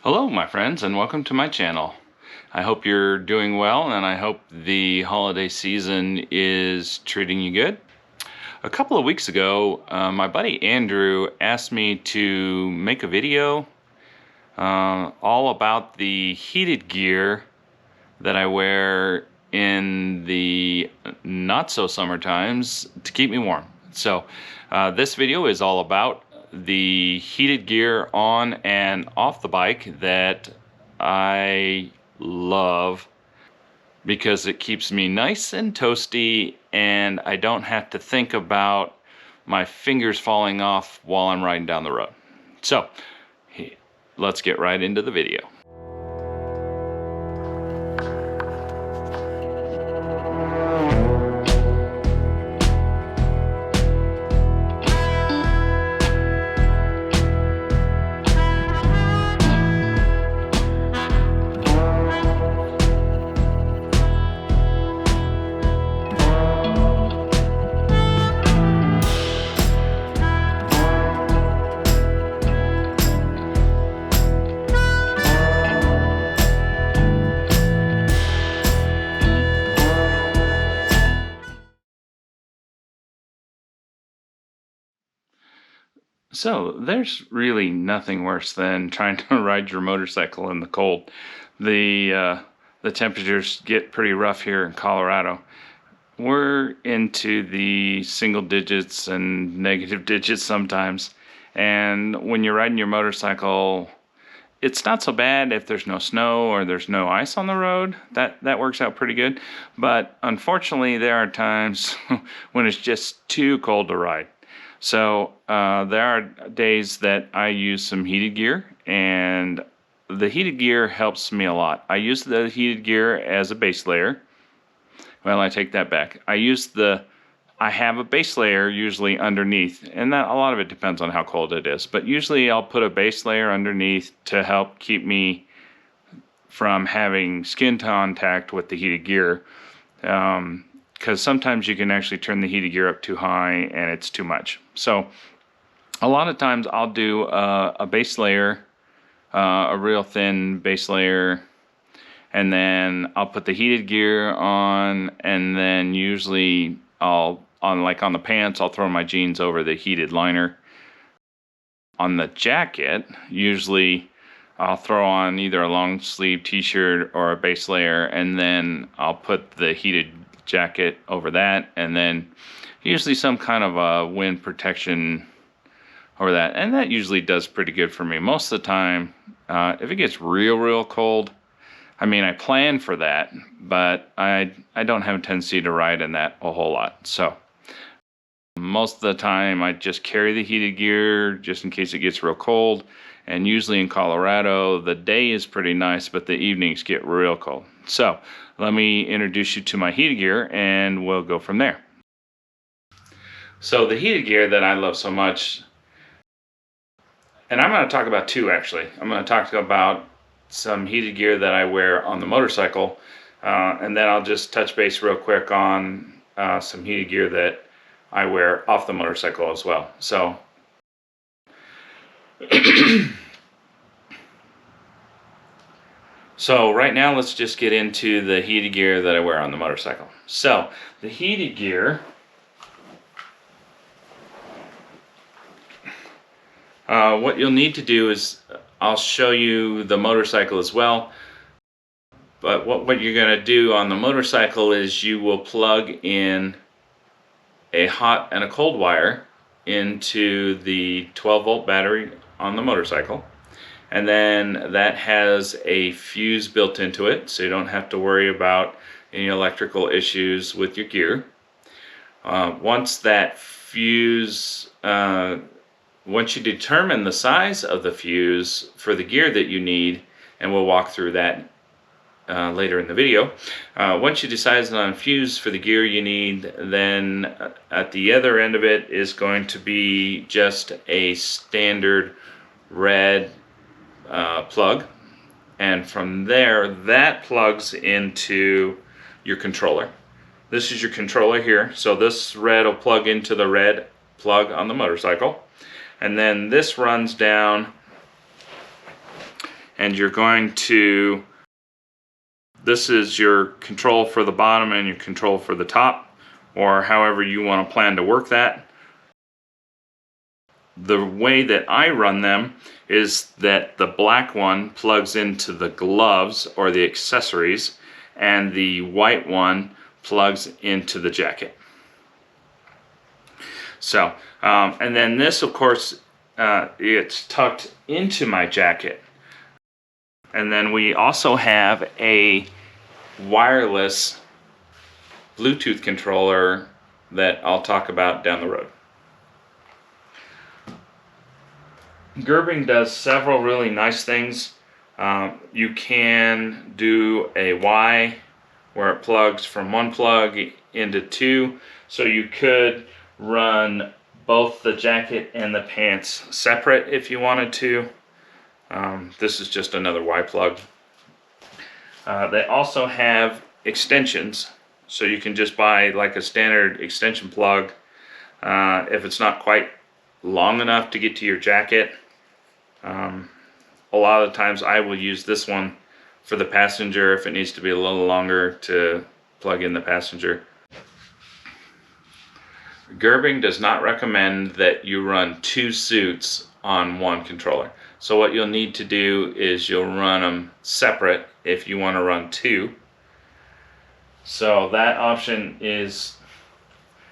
Hello my friends, and welcome to my channel. I hope you're doing well, and I hope the holiday season is treating you good. A couple of weeks ago, my buddy Andrew asked me to make a video all about the heated gear that I wear in the not so summer times to keep me warm. So this video is all about the heated gear on and off the bike that I love because it keeps me nice and toasty and I don't have to think about my fingers falling off while I'm riding down the road. So let's get right into the video. So there's really nothing worse than trying to ride your motorcycle in the cold. The temperatures get pretty rough here in Colorado. We're into the single digits and negative digits sometimes. And when you're riding your motorcycle, it's not so bad if there's no snow or there's no ice on the road. That works out pretty good. But unfortunately, there are times when it's just too cold to ride. So there are days that I use some heated gear, and the heated gear helps me a lot. I use the heated gear as a base layer. Well, I take that back. I have a base layer usually underneath, and that a lot of it depends on how cold it is. But usually I'll put a base layer underneath to help keep me from having skin contact with the heated gear. Because sometimes you can actually turn the heated gear up too high and it's too much. So a lot of times I'll do a base layer, a real thin base layer, and then I'll put the heated gear on, and then usually on the pants, I'll throw my jeans over the heated liner. On the jacket, usually I'll throw on either a long sleeve t-shirt or a base layer, and then I'll put the heated jacket over that, and then usually some kind of a wind protection over that, and that usually does pretty good for me most of the time. If it gets real cold, I mean, I plan for that, but I don't have a tendency to ride in that a whole lot. So most of the time I just carry the heated gear just in case it gets real cold. And usually in Colorado, the day is pretty nice, but the evenings get real cold. So let me introduce you to my heated gear, and we'll go from there. So the heated gear that I love so much, and I'm going to talk about two actually. I'm going to talk about some heated gear that I wear on the motorcycle, and then I'll just touch base real quick on some heated gear that I wear off the motorcycle as well. So so right now let's just get into the heated gear that I wear on the motorcycle. So the heated gear, what you'll need to do is, I'll show you the motorcycle as well, but what you're going to do on the motorcycle is you will plug in a hot and a cold wire into the 12-volt battery on the motorcycle, and then that has a fuse built into it, so you don't have to worry about any electrical issues with your gear. Once that fuse, once you determine the size of the fuse for the gear that you need, and we'll walk through that later in the video. Once you decide on a fuse for the gear you need, then at the other end of it is going to be just a standard red plug, and from there that plugs into your controller. This is your controller here, so this red will plug into the red plug on the motorcycle, and then this runs down and you're going to, this is your control for the bottom and your control for the top, or however you want to plan to work that. The way that I run them is that the black one plugs into the gloves or the accessories, and the white one plugs into the jacket. So, and then this, of course, it's tucked into my jacket. And then we also have a wireless Bluetooth controller that I'll talk about down the road. Gerbing does several really nice things. You can do a Y where it plugs from one plug into two, so you could run both the jacket and the pants separate if you wanted to. This is just another Y plug. They also have extensions, so you can just buy like a standard extension plug if it's not quite long enough to get to your jacket. A lot of times I will use this one for the passenger if it needs to be a little longer to plug in the passenger. Gerbing does not recommend that you run two suits on one controller. So what you'll need to do is you'll run them separate if you want to run two. So that option is,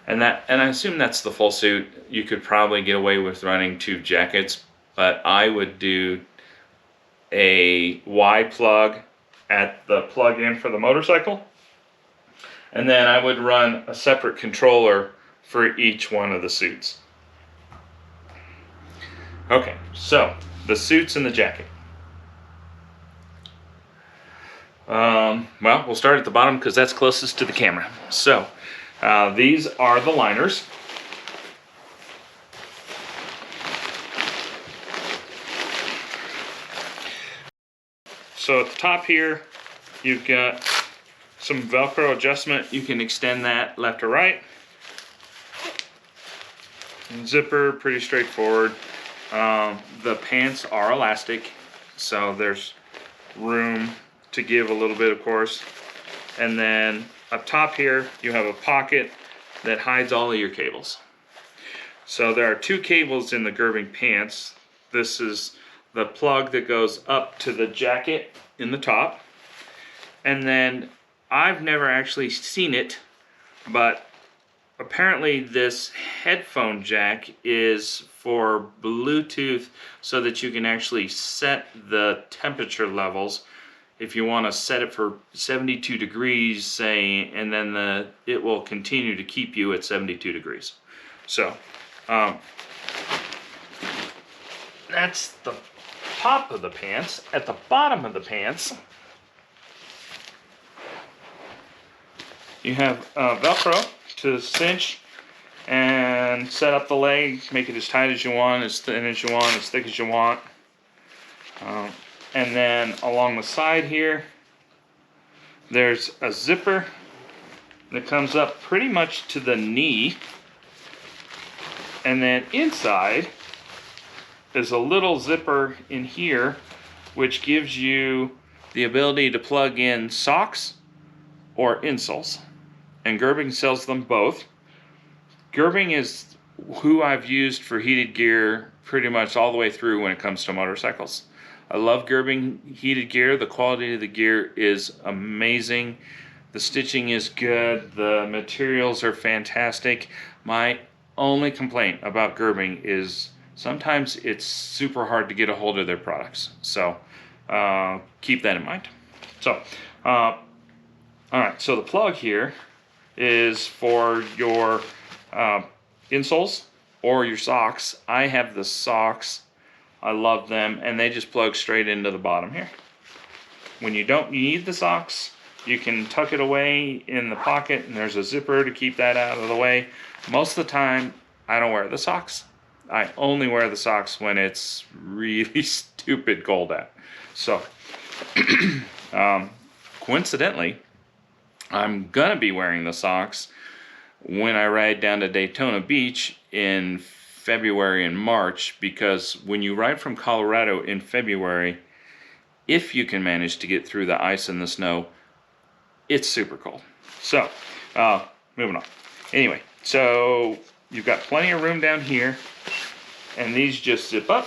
and I assume that's the full suit. You could probably get away with running two jackets, but I would do a Y plug at the plug-in for the motorcycle, and then I would run a separate controller for each one of the suits. Okay, so the suits and the jacket. Well, we'll start at the bottom because that's closest to the camera. So these are the liners. So at the top here, you've got some Velcro adjustment. You can extend that left or right. Zipper, pretty straightforward. The pants are elastic, so there's room to give a little bit, of course. And then up top here, you have a pocket that hides all of your cables. So there are two cables in the Gerbing pants. This is the plug that goes up to the jacket in the top. And then I've never actually seen it, but apparently this headphone jack is for Bluetooth, so that you can actually set the temperature levels. If you want to set it for 72 degrees, say, and then it will continue to keep you at 72 degrees. So that's the top of the pants. At the bottom of the pants, you have Velcro to cinch and set up the leg, make it as tight as you want, as thin as you want, as thick as you want. And then along the side here, there's a zipper that comes up pretty much to the knee. And then inside is a little zipper in here, which gives you the ability to plug in socks or insoles. And Gerbing sells them both. Gerbing is who I've used for heated gear pretty much all the way through when it comes to motorcycles. I love Gerbing heated gear. The quality of the gear is amazing. The stitching is good. The materials are fantastic. My only complaint about Gerbing is sometimes it's super hard to get a hold of their products. So keep that in mind. So, alright, so the plug here is for your insoles or your socks. I have the socks. I love them, and they just plug straight into the bottom here. When you don't need the socks, you can tuck it away in the pocket, and there's a zipper to keep that out of the way. Most of the time, I don't wear the socks. I only wear the socks when it's really stupid cold out. So, coincidentally, I'm gonna be wearing the socks when I ride down to Daytona Beach in February and March, because when you ride from Colorado in February, if you can manage to get through the ice and the snow, it's super cold. So, moving on. Anyway, so you've got plenty of room down here, and these just zip up.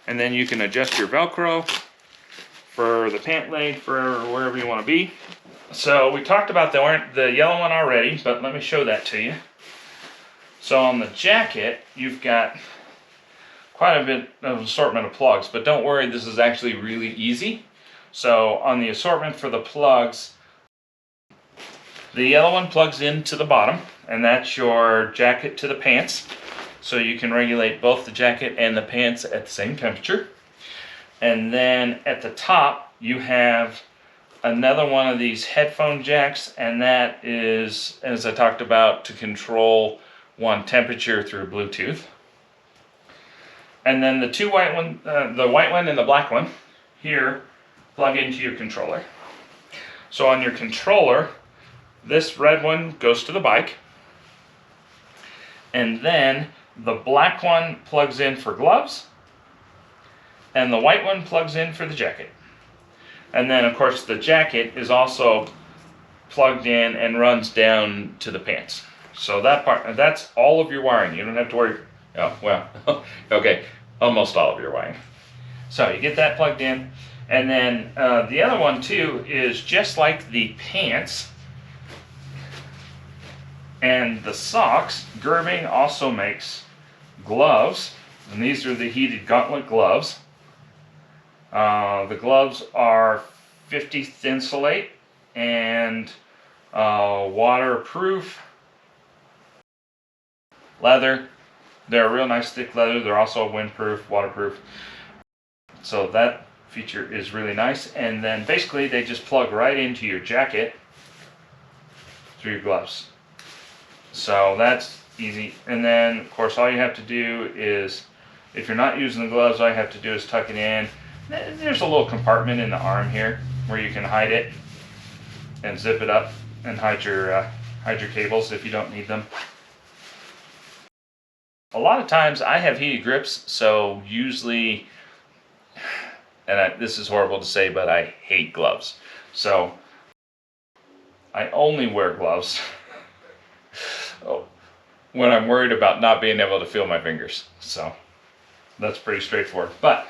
And then you can adjust your Velcro for the pant leg for wherever you want to be. So we talked about the yellow one already, but let me show that to you. So on the jacket, you've got quite a bit of assortment of plugs, but don't worry, this is actually really easy. So on the assortment for the plugs, the yellow one plugs into the bottom, and that's your jacket to the pants. So you can regulate both the jacket and the pants at the same temperature. And then at the top, you have another one of these headphone jacks, and that is, as I talked about, to control one temperature through Bluetooth. And then the two white one, the white one and the black one, here plug into your controller. So on your controller, this red one goes to the bike, and then the black one plugs in for gloves, and the white one plugs in for the jacket. And then, of course, the jacket is also plugged in and runs down to the pants. So that part, that's all of your wiring. You don't have to worry. Oh, well, okay, almost all of your wiring. So you get that plugged in. And then the other one, too, is just like the pants and the socks. Gerbing also makes gloves, and these are the heated gauntlet gloves. The gloves are 50th insulate and waterproof leather. They're a real nice thick leather. They're also windproof, waterproof. So that feature is really nice. And then basically they just plug right into your jacket through your gloves. So that's easy. And then of course all you have to do is, if you're not using the gloves, all you have to do is tuck it in. There's a little compartment in the arm here where you can hide it and zip it up and hide your cables if you don't need them. A lot of times I have heated grips, so usually, and this is horrible to say, but I hate gloves. So I only wear gloves when I'm worried about not being able to feel my fingers. So that's pretty straightforward. But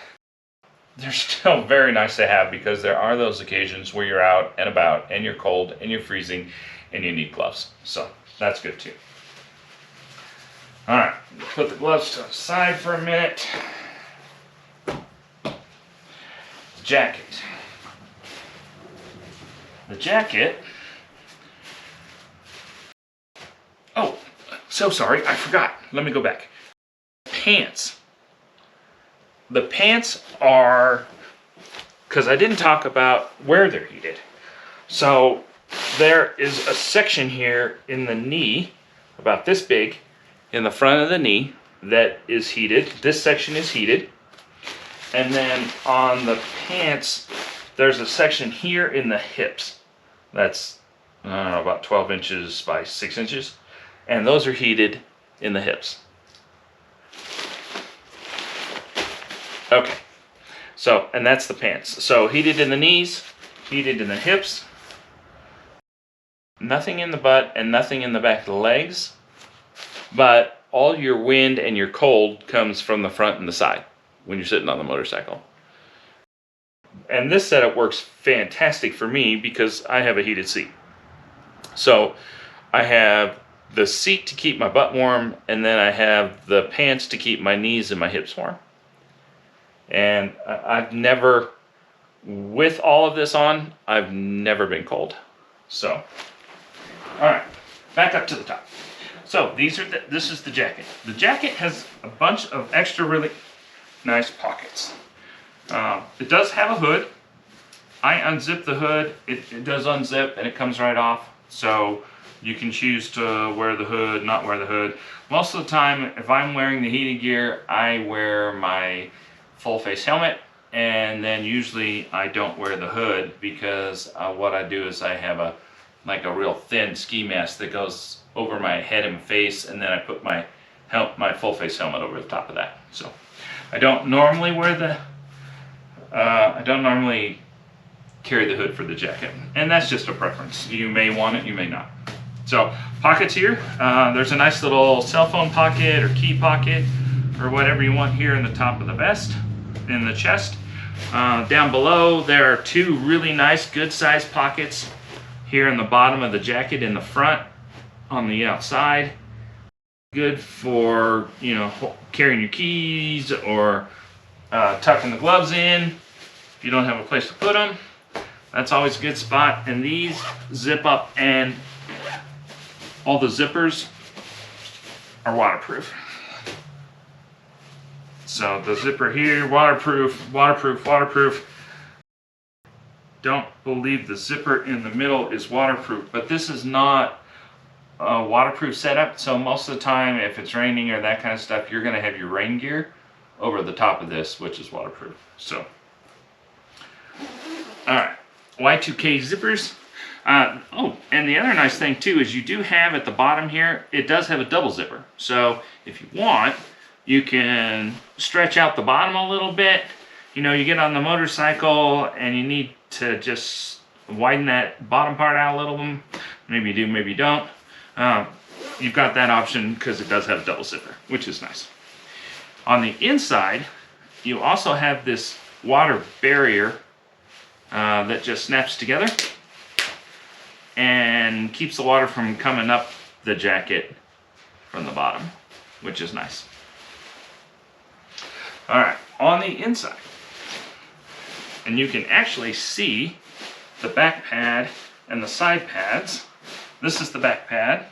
they're still very nice to have, because there are those occasions where you're out and about and you're cold and you're freezing and you need gloves. So that's good too. All right, put the gloves to the side for a minute. Jacket. The jacket. Oh, so sorry, I forgot. Let me go back. Pants. The pants are, because I didn't talk about where they're heated. So there is a section here in the knee, about this big, in the front of the knee, that is heated. This section is heated. And then on the pants, there's a section here in the hips. That's, I don't know, about 12 inches by 6 inches. And those are heated in the hips. Okay, so, and that's the pants. So heated in the knees, heated in the hips, nothing in the butt and nothing in the back of the legs, but all your wind and your cold comes from the front and the side when you're sitting on the motorcycle. And this setup works fantastic for me because I have a heated seat. So I have the seat to keep my butt warm, and then I have the pants to keep my knees and my hips warm. And I've never, with all of this on, I've never been cold. So, all right, back up to the top. So this is the jacket. The jacket has a bunch of extra really nice pockets. It does have a hood. I unzip the hood. It does unzip and it comes right off. So you can choose to wear the hood, not wear the hood. Most of the time, if I'm wearing the heated gear, I wear my full face helmet, and then usually I don't wear the hood, because what I do is I have a real thin ski mask that goes over my head and face, and then I put my full face helmet over the top of that. So I don't normally wear I don't normally carry the hood for the jacket, and that's just a preference. You may want it, you may not. So pockets here, there's a nice little cell phone pocket or key pocket or whatever you want here in the top of the vest, in the chest. Down below there are two really nice good sized pockets here in the bottom of the jacket in the front on the outside. Good for, you know, carrying your keys or tucking the gloves in if you don't have a place to put them. That's always a good spot. And these zip up, and all the zippers are waterproof. So the zipper here, waterproof, waterproof, waterproof. Don't believe the zipper in the middle is waterproof, but this is not a waterproof setup. So most of the time, if it's raining or that kind of stuff, you're gonna have your rain gear over the top of this, which is waterproof. So, all right. Y2K zippers. Oh, and the other nice thing too is you do have at the bottom here, it does have a double zipper. So if you want, you can stretch out the bottom a little bit. You know, you get on the motorcycle and you need to just widen that bottom part out a little bit. Maybe you do, maybe you don't. You've got that option because it does have a double zipper, which is nice. On the inside, you also have this water barrier that just snaps together and keeps the water from coming up the jacket from the bottom, which is nice. All right, on the inside, and you can actually see the back pad and the side pads. This is the back pad.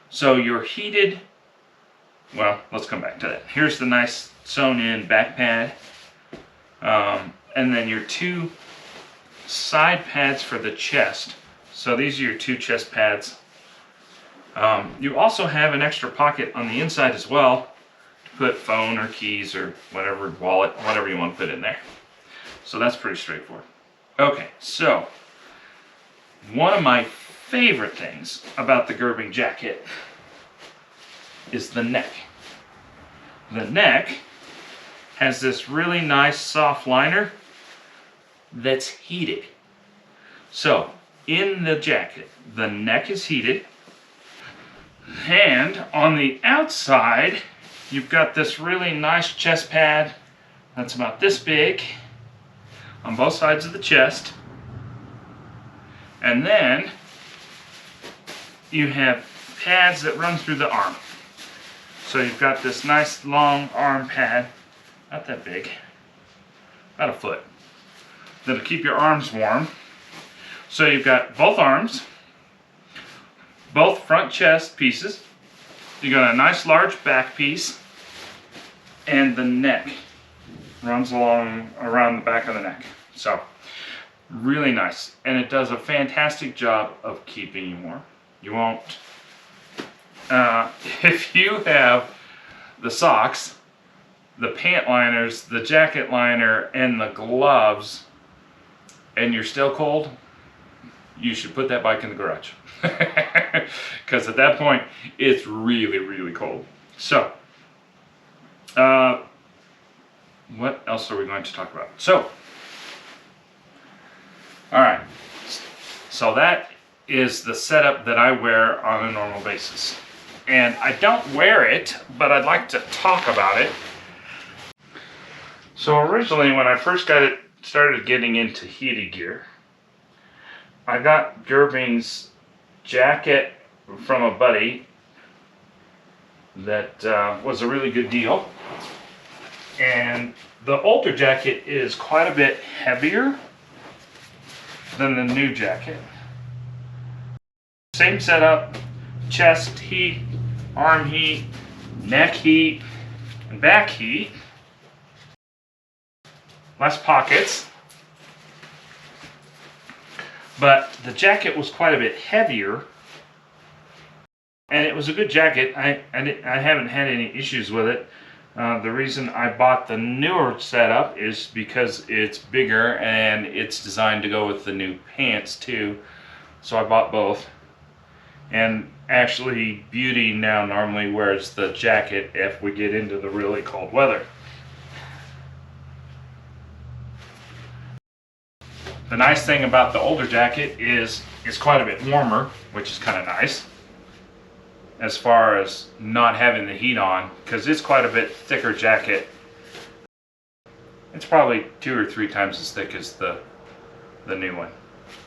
So your heated, well, let's come back to that. Here's the nice sewn in back pad. And then your two side pads for the chest. So these are your two chest pads. You also have an extra pocket on the inside as well to put phone or keys or whatever, wallet, whatever you want to put in there. So that's pretty straightforward. Okay, so one of my favorite things about the Gerbing jacket is the neck. The neck has this really nice soft liner that's heated. So in the jacket, the neck is heated, and on the outside you've got this really nice chest pad that's about this big on both sides of the chest, and then you have pads that run through the arm. So you've got this nice long arm pad, not that big, about a foot, that'll keep your arms warm. So you've got both arms, both front chest pieces, you got a nice large back piece, and the neck runs along around the back of the neck. So really nice, and it does a fantastic job of keeping you warm. You won't, if you have the socks, the pant liners, the jacket liner, and the gloves, and you're still cold, you should put that bike in the garage. Because at that point, it's really, really cold. So, what else are we going to talk about? So, all right. So that is the setup that I wear on a normal basis. And I don't wear it, but I'd like to talk about it. So originally, when I first started getting into heated gear, I got Gerbing's jacket from a buddy that was a really good deal. And the older jacket is quite a bit heavier than the new jacket. Same setup, chest heat, arm heat, neck heat, and back heat. Less pockets. But the jacket was quite a bit heavier, and it was a good jacket. I haven't had any issues with it. The reason I bought the newer setup is because it's bigger and it's designed to go with the new pants too. So I bought both. And actually, Beauty now normally wears the jacket if we get into the really cold weather. The nice thing about the older jacket is it's quite a bit warmer, which is kind of nice as far as not having the heat on, because it's quite a bit thicker jacket. It's probably 2 or 3 times as thick as the new one,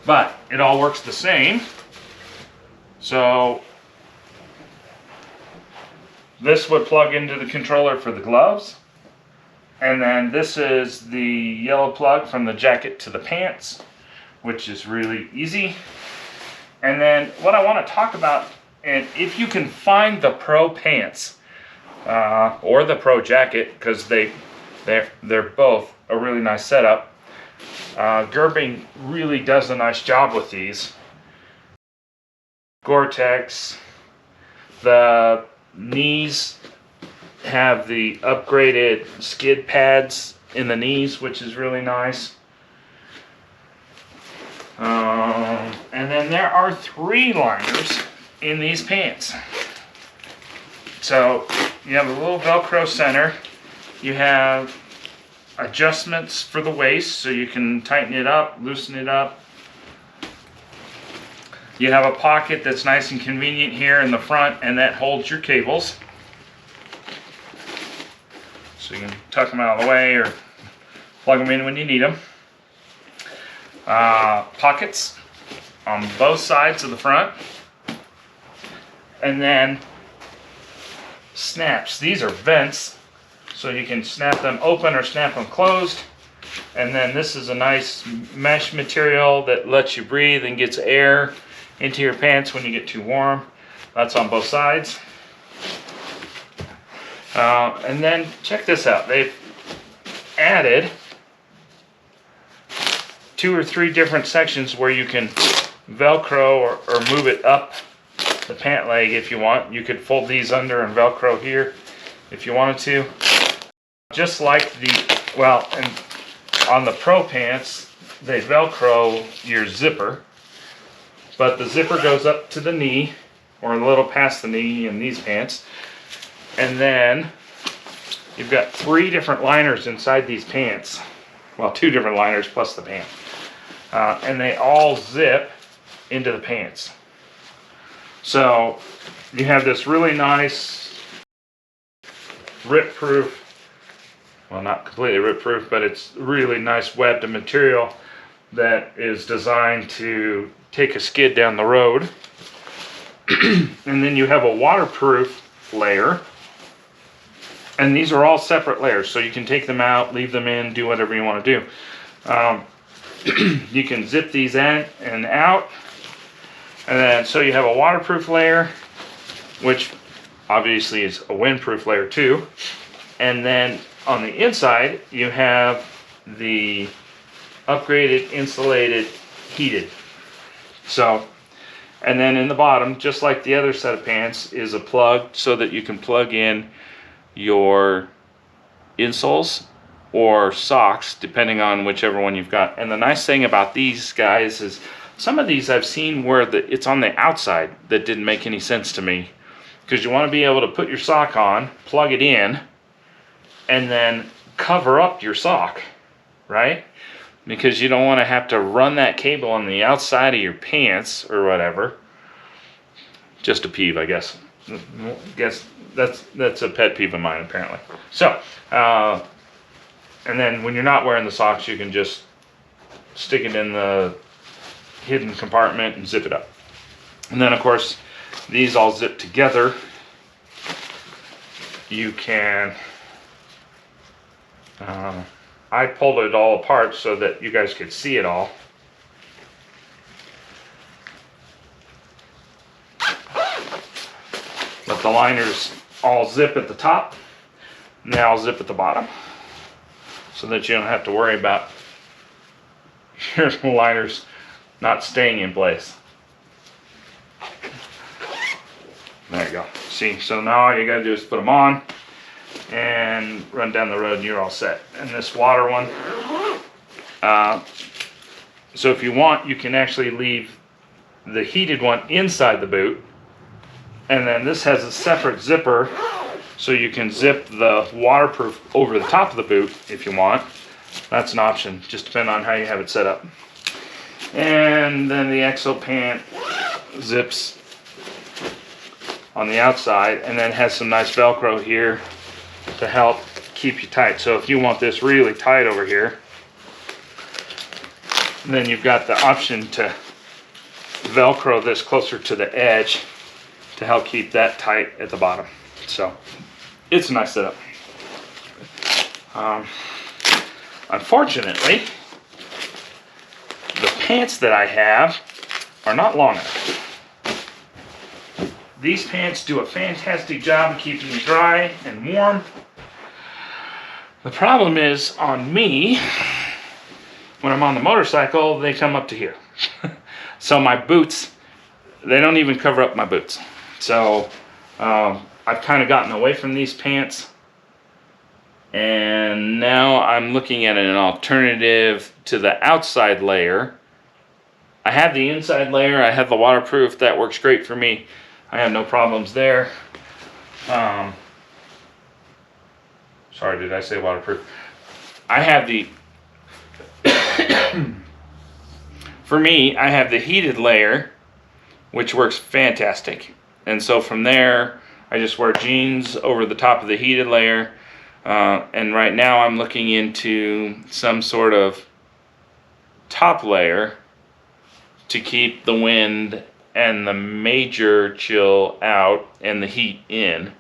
but it all works the same. So this would plug into the controller for the gloves, and then this is the yellow plug from the jacket to the pants, which is really easy. And then what I want to talk about, and if you can find the Pro pants or the Pro jacket, because they're both a really nice setup. Gerbing really does a nice job with these. Gore-Tex. The knees have the upgraded skid pads in the knees, which is really nice. And then there are 3 liners in these pants. So you have a little Velcro center. You have adjustments for the waist, so you can tighten it up, loosen it up. You have a pocket that's nice and convenient here in the front, and that holds your cables. So you can tuck them out of the way or plug them in when you need them. Pockets on both sides of the front. And then snaps. These are vents, so you can snap them open or snap them closed. And then this is a nice mesh material that lets you breathe and gets air into your pants when you get too warm. That's on both sides. And then check this out. They've added 2 or 3 different sections where you can Velcro or move it up the pant leg if you want. You could fold these under and Velcro here if you wanted to. Just like and on the Pro pants, they Velcro your zipper, but the zipper goes up to the knee or a little past the knee in these pants. And then you've got 3 different liners inside these pants. Well, 2 different liners plus the pant. And they all zip into the pants. So you have this really nice rip-proof, well, not completely rip-proof, but it's really nice webbed material that is designed to take a skid down the road. And then you have a waterproof layer. And these are all separate layers, so you can take them out, leave them in, do whatever you want to do. You can zip these in and out. And then, so you have a waterproof layer, which obviously is a windproof layer too. And then on the inside, you have the upgraded, insulated, heated. So, and then in the bottom, just like the other set of pants, is a plug so that you can plug in your insoles or socks, depending on whichever one you've got. And the nice thing about these guys is some of these I've seen where it's on the outside that didn't make any sense to me, because you want to be able to put your sock on, plug it in, and then cover up your sock, right? Because you don't want to have to run that cable on the outside of your pants or whatever. Just a peeve, I guess. That's a pet peeve of mine, apparently. So, and then when you're not wearing the socks, you can just stick it in the hidden compartment and zip it up. And then, of course, these all zip together. You can, I pulled it all apart so that you guys could see it all. But the liners all zip at the top, and they all zip at the bottom, so that you don't have to worry about your liners not staying in place. There you go. See, so now all you gotta do is put them on and run down the road and you're all set. And this water one, so if you want, you can actually leave the heated one inside the boot, and then this has a separate zipper, so you can zip the waterproof over the top of the boot if you want. That's an option, just depending on how you have it set up. And then the exo pant zips on the outside, and then has some nice Velcro here to help keep you tight. So if you want this really tight over here, then you've got the option to Velcro this closer to the edge to help keep that tight at the bottom. So it's a nice setup. Unfortunately, the pants that I have are not long enough. These pants do a fantastic job of keeping you dry and warm. The problem is on me, when I'm on the motorcycle, they come up to here. So my boots, they don't even cover up my boots. So I've kind of gotten away from these pants, and now I'm looking at an alternative to the outside layer. I have the inside layer, I have the waterproof, that works great for me. I have no problems there. Sorry, did I say waterproof? I have the, for me, I have the heated layer, which works fantastic. And so from there, I just wear jeans over the top of the heated layer. And right now I'm looking into some sort of top layer to keep the wind and the major chill out and the heat in.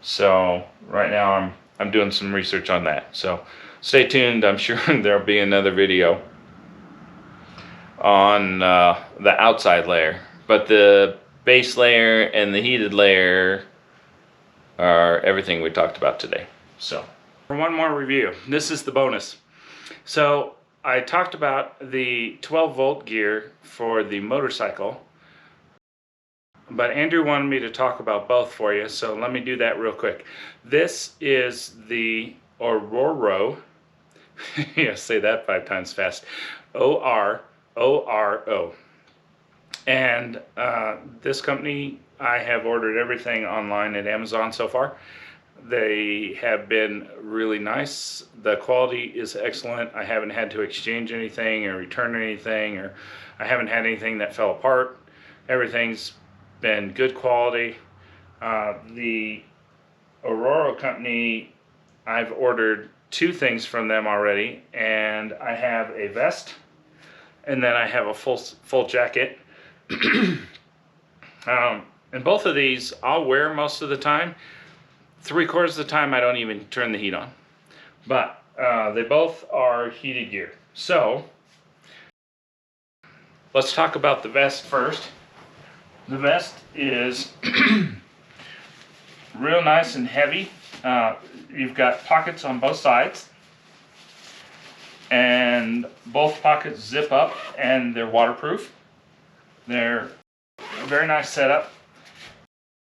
So right now I'm doing some research on that. So stay tuned. I'm sure there'll be another video on the outside layer. But the base layer and the heated layer are everything we talked about today. So for one more review, this is the bonus. So I talked about the 12-volt gear for the motorcycle, but Andrew wanted me to talk about both for you, so let me do that real quick. This is the Ororo, yeah, say that 5 times fast, O-R-O-R-O. And this company, I have ordered everything online at Amazon so far. They have been really nice. The quality is excellent. I haven't had to exchange anything or return anything, or I haven't had anything that fell apart. Everything's been good quality. The Ororo company, I've ordered 2 things from them already, and I have a vest, and then I have a full jacket. And both of these I'll wear most of the time. 3/4 of the time I don't even turn the heat on. But they both are heated gear. So let's talk about the vest first. The vest is real nice and heavy. You've got pockets on both sides, and both pockets zip up, and they're waterproof. They're a very nice setup.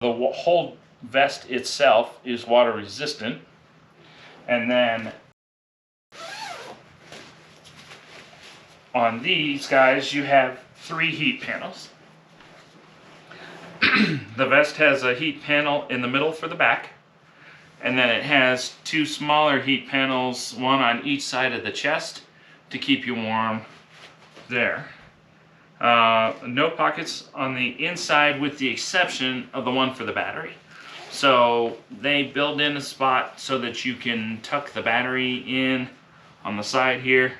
The whole vest itself is water resistant, and then on these guys you have 3 heat panels. The vest has a heat panel in the middle for the back, and then it has 2 smaller heat panels, one on each side of the chest to keep you warm there. No pockets on the inside with the exception of the one for the battery. So they build in a spot so that you can tuck the battery in on the side here.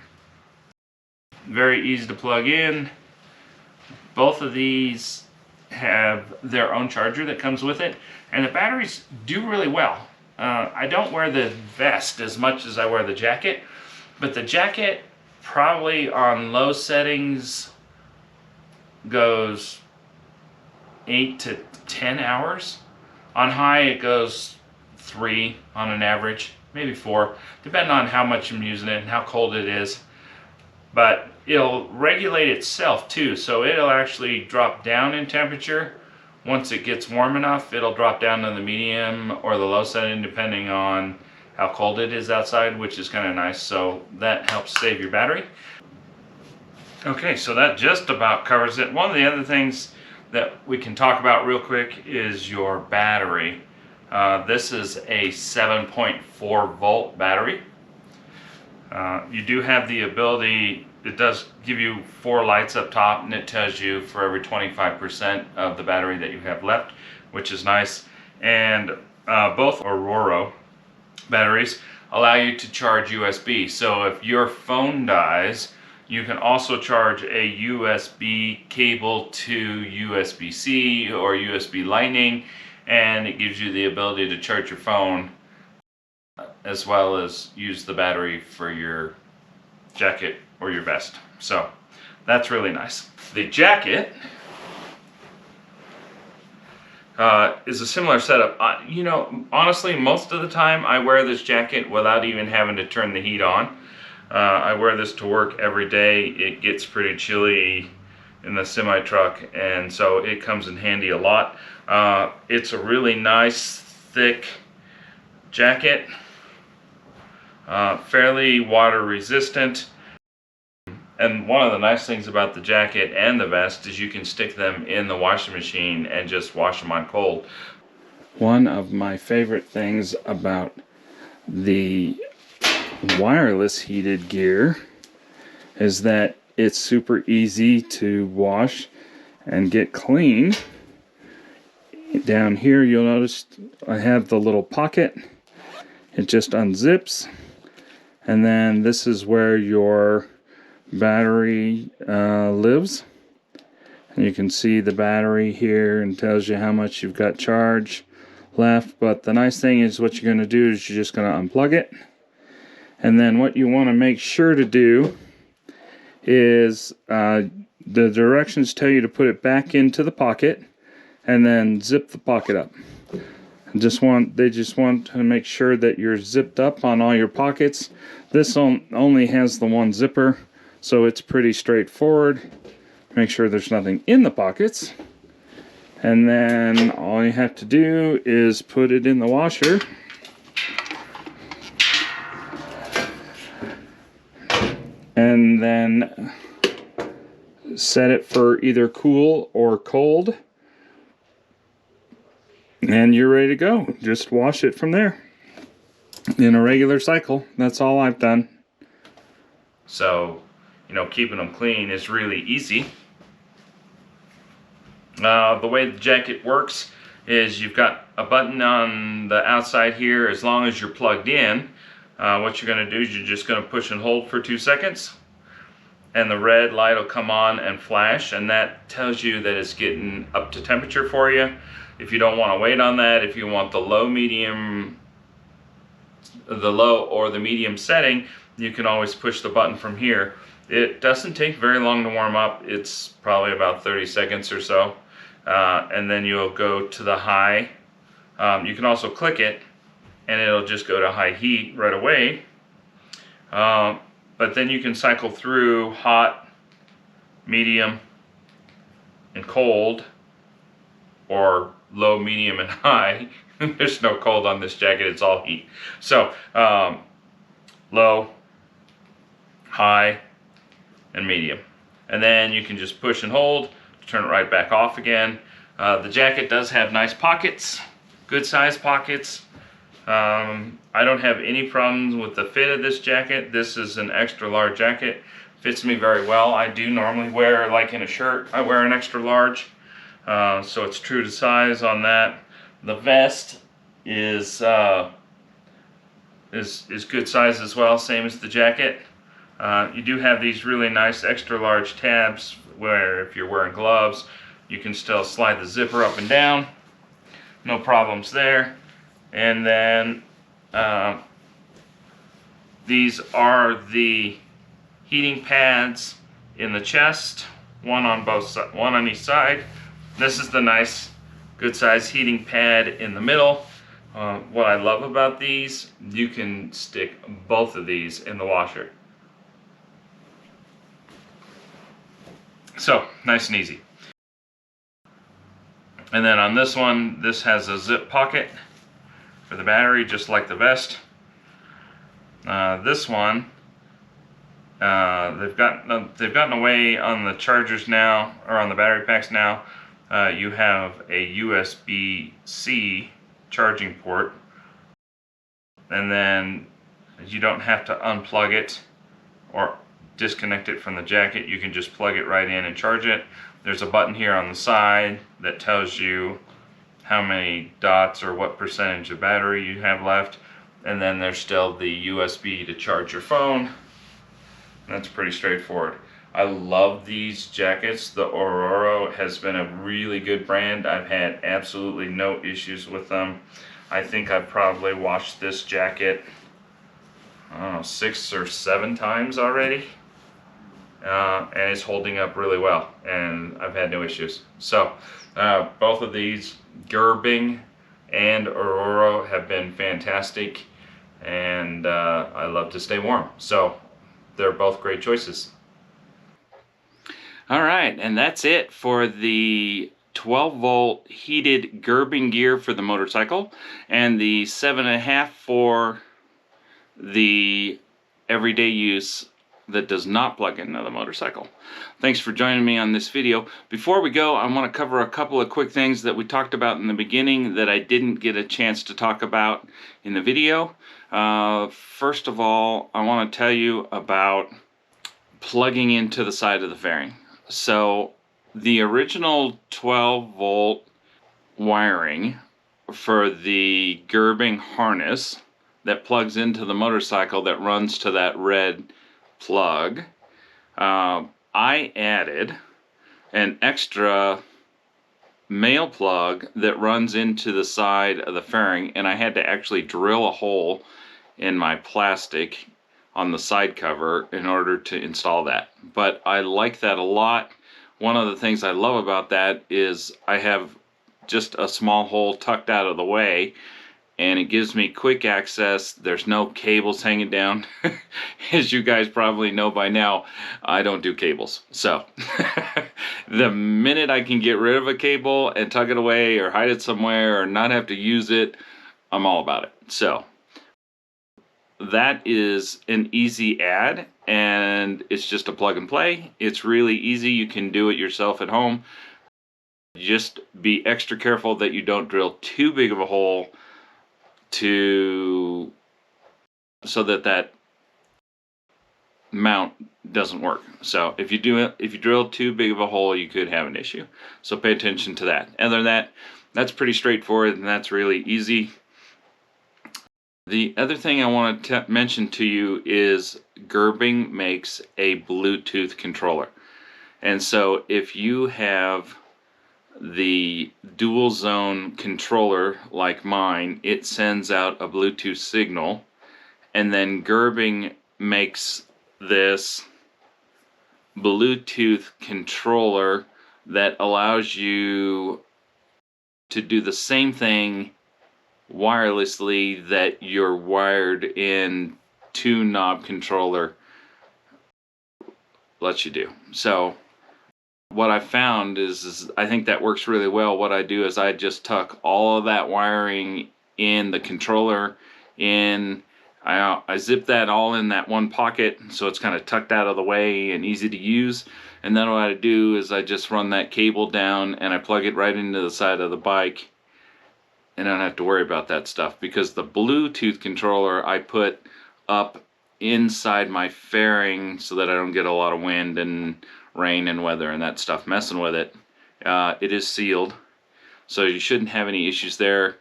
Very easy to plug in. Both of these have their own charger that comes with it, and the batteries do really well. I don't wear the vest as much as I wear the jacket, but the jacket probably on low settings goes 8 to 10 hours. On high it goes 3 on an average, maybe 4, depending on how much I'm using it and how cold it is. But it'll regulate itself too, so it'll actually drop down in temperature. Once it gets warm enough, it'll drop down to the medium or the low setting depending on how cold it is outside, which is kind of nice, so that helps save your battery. Okay, so that just about covers it. One of the other things that we can talk about real quick is your battery. This is a 7.4 volt battery. You do have the ability, it does give you 4 lights up top, and it tells you for every 25% of the battery that you have left, which is nice. And both Ororo batteries allow you to charge USB. So if your phone dies, you can also charge a USB cable to USB-C or USB Lightning, and it gives you the ability to charge your phone as well as use the battery for your jacket or your vest. So that's really nice. The jacket is a similar setup. You know, honestly, most of the time I wear this jacket without even having to turn the heat on. I wear this to work every day. It gets pretty chilly in the semi truck, and so it comes in handy a lot. It's a really nice, thick jacket, fairly water resistant. And one of the nice things about the jacket and the vest is you can stick them in the washing machine and just wash them on cold. One of my favorite things about the wireless heated gear is that it's super easy to wash and get clean. Down here you'll notice I have the little pocket. It just unzips, and then this is where your battery lives. And you can see the battery here and tells you how much you've got charge left. But the nice thing is what you're going to do is you're just going to unplug it, and then what you want to make sure to do is the directions tell you to put it back into the pocket and then zip the pocket up. They just want to make sure that you're zipped up on all your pockets. This only has the one zipper, so it's pretty straightforward. Make sure there's nothing in the pockets, and then all you have to do is put it in the washer. And then set it for either cool or cold, and you're ready to go. Just wash it from there in a regular cycle. That's all I've done. So, you know, keeping them clean is really easy. The way the jacket works is you've got a button on the outside here. As long as you're plugged in, what you're going to do is you're just going to push and hold for 2 seconds, and the red light will come on and flash, and that tells you that it's getting up to temperature for you. If you don't want to wait on that, if you want the low or the medium setting, you can always push the button from here. It doesn't take very long to warm up. It's probably about 30 seconds or so. And then you'll go to the high. You can also click it and it'll just go to high heat right away. But then you can cycle through hot, medium, and cold, or low, medium, and high. There's no cold on this jacket, it's all heat. So, low, high, and medium. And then you can just push and hold to turn it right back off again. The jacket does have nice pockets, good size pockets. I don't have any problems with the fit of this jacket. This is an extra large jacket. Fits me very well. I do normally wear, like in a shirt, I wear an extra large. So it's true to size on that. The vest is good size as well, same as the jacket. You do have these really nice extra large tabs where if you're wearing gloves, you can still slide the zipper up and down. No problems there. And then these are the heating pads in the chest, one on each side. This is the nice, good size heating pad in the middle. What I love about these, you can stick both of these in the washer. So, nice and easy. And then on this one, this has a zip pocket for the battery, just like the vest. This one, they've gotten away on the chargers now, or on the battery packs now. You have a USB-C charging port, and then You don't have to unplug it or disconnect it from the jacket. You can just plug it right in and charge it. There's a button here on the side that tells you how many dots or what percentage of battery you have left. And then there's still the USB to charge your phone. That's pretty straightforward. I love these jackets. The Ororo has been a really good brand. I've had absolutely no issues with them. I think I've probably washed this jacket, I don't know, 6 or 7 times already. And it's holding up really well, and I've had no issues. So both of these, Gerbing and Ororo, have been fantastic, and I love to stay warm. So they're both great choices. All right, and that's it for the 12-volt heated Gerbing gear for the motorcycle, and the 7.5 for the everyday use that does not plug into the motorcycle. Thanks for joining me on this video. Before we go, I want to cover a couple of quick things that we talked about in the beginning that I didn't get a chance to talk about in the video. First of all, I want to tell you about plugging into the side of the fairing. So the original 12-volt wiring for the Gerbing harness that plugs into the motorcycle that runs to that red plug, I added an extra male plug that runs into the side of the fairing, and I had to actually drill a hole in my plastic on the side cover in order to install that. But I like that a lot. One of the things I love about that is I have just a small hole tucked out of the way, and it gives me quick access. There's no cables hanging down. As you guys probably know by now, I don't do cables. So the minute I can get rid of a cable and tuck it away or hide it somewhere or not have to use it, I'm all about it. So that is an easy add, and it's just a plug and play. It's really easy. You can do it yourself at home. Just be extra careful that you don't drill too big of a hole so that mount doesn't work. So if you drill too big of a hole, you could have an issue. So pay attention to that. Other than that, that's pretty straightforward, and that's really easy. The other thing I want to mention to you is Gerbing makes a Bluetooth controller. And so if you have the dual zone controller like mine, it sends out a Bluetooth signal, and then Gerbing makes this Bluetooth controller that allows you to do the same thing wirelessly that your wired in 2-knob controller lets you do. So what I found is I think that works really well. What I do is I just tuck all of that wiring in the controller in. I zip that all in that one pocket, so it's kind of tucked out of the way and easy to use. And then what I do is I just run that cable down and I plug it right into the side of the bike, and I don't have to worry about that stuff, because the Bluetooth controller I put up inside my fairing so that I don't get a lot of wind and rain and weather and that stuff messing with it. It is sealed, so you shouldn't have any issues there.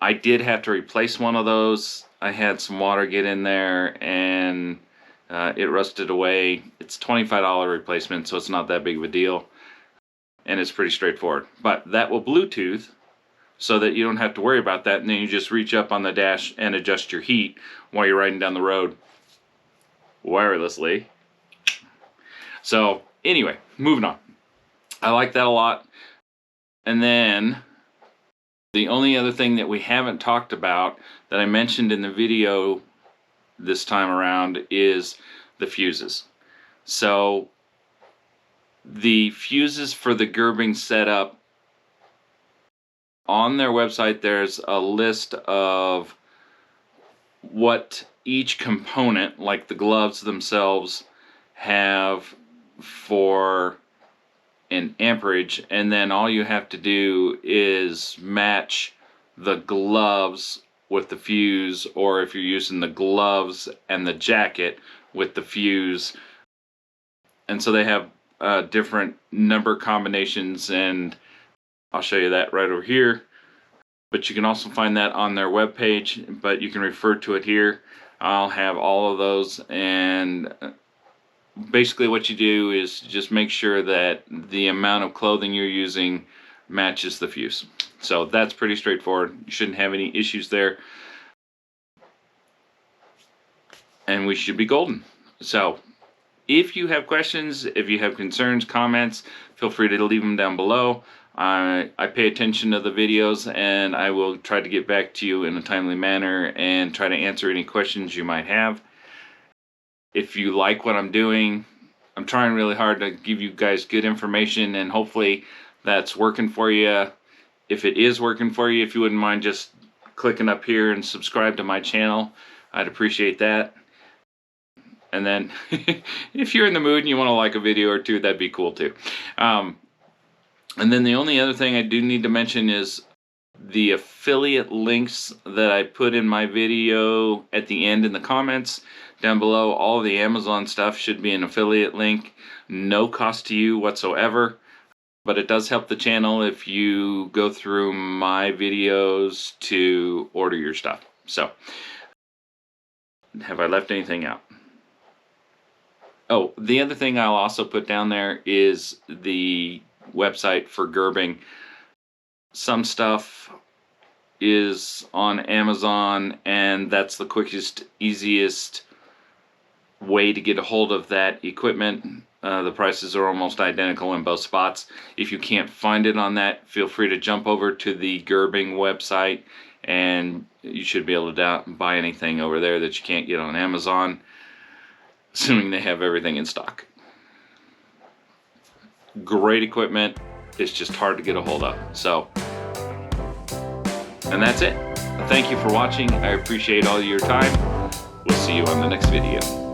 I did have to replace one of those. I had some water get in there and it rusted away. It's a $25 replacement, so it's not that big of a deal, and it's pretty straightforward. But that will Bluetooth so that you don't have to worry about that, and then you just reach up on the dash and adjust your heat while you're riding down the road wirelessly. So anyway, moving on. I like that a lot. And then the only other thing that we haven't talked about that I mentioned in the video this time around is the fuses. So the fuses for the Gerbing setup, on their website there's a list of what each component, like the gloves themselves, have for an amperage, and then all you have to do is match the gloves with the fuse, or if you're using the gloves and the jacket with the fuse. And so they have different number combinations, and I'll show you that right over here. But you can also find that on their webpage, but you can refer to it here. I'll have all of those, and basically what you do is just make sure that the amount of clothing you're using matches the fuse. So that's pretty straightforward. You shouldn't have any issues there, and we should be golden. So if you have questions, if you have concerns, comments, feel free to leave them down below. I pay attention to the videos, and I will try to get back to you in a timely manner and try to answer any questions you might have. If you like what I'm doing, I'm trying really hard to give you guys good information, and hopefully that's working for you. If it is working for you, if you wouldn't mind just clicking up here and subscribe to my channel, I'd appreciate that. And then if you're in the mood and you want to like a video or two, that'd be cool too. And then the only other thing I do need to mention is the affiliate links that I put in my video at the end in the comments down below. All the Amazon stuff should be an affiliate link. No cost to you whatsoever, but it does help the channel if you go through my videos to order your stuff. So, have I left anything out? Oh, the other thing I'll also put down there is the website for Gerbing. Some stuff is on Amazon, and that's the quickest, easiest way to get a hold of that equipment. The prices are almost identical in both spots. If you can't find it on that, feel free to jump over to the Gerbing website, and you should be able to buy anything over there that you can't get on Amazon, assuming they have everything in stock. Great equipment. It's just hard to get a hold of. So, and that's it. Thank you for watching. I appreciate all your time. We'll see you on the next video.